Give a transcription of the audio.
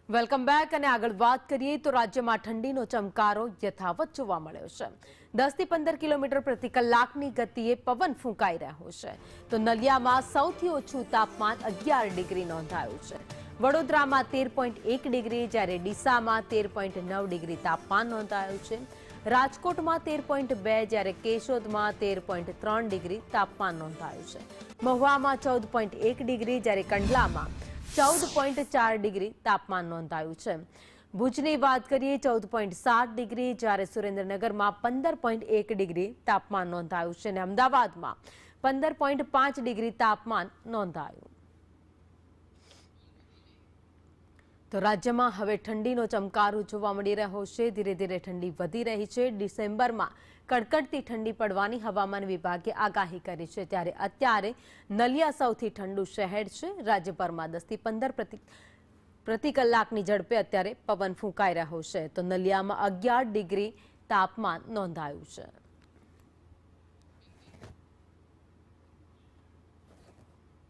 Welcome back અને આગળ વાત કરીએ તો રાજ્યમાં ઠંડીનો ચમકારો યથાવત જોવા મળ્યો છે। 10 થી 15 કિલોમીટર પ્રતિ કલાકની ગતિએ પવન ફૂંકાઈ રહ્યો છે તો નલિયામાં સૌથી ઓછું તાપમાન 11 ડિગ્રી નોંધાયું છે। વડોદરામાં 13.1 ડિગ્રી જ્યારે ડીસામાં 13.9 ડિગ્રી તાપમાન નોંધાયું છે। રાજકોટમાં 13.2 જ્યારે કેશોદમાં 13.3 ડિગ્રી તાપમાન નોંધાયું છે। મહુવામાં 14.1 ડિગ્રી જ્યારે કંડલામાં 14.4 ડિગ્રી તાપમાન નોંધાયું છે। ભુજની વાત કરીએ 14.7 ડિગ્રી જ્યારે સુરેન્દ્રનગરમાં 15.1 ડિગ્રી તાપમાન નોંધાયું છે અને અમદાવાદમાં 15.5 ડિગ્રી તાપમાન નોંધાયું। તો રાજ્યમાં હવે ઠંડીનો ચમકારો જોવા મળી રહ્યો છે। ધીરે ધીરે ઠંડી વધી રહી છે। ડિસેમ્બરમાં કડકડતી ઠંડી પડવાની હવામાન વિભાગે આગાહી કરી છે ત્યારે અત્યારે નલિયા સૌથી ઠંડુ શહેર છે। રાજ્યભરમાં 10 થી 15 પ્રતિ કલાકની ઝડપે અત્યારે પવન ફૂંકાઈ રહ્યો છે તો નલિયામાં 11 ડિગ્રી તાપમાન નોંધાયું છે।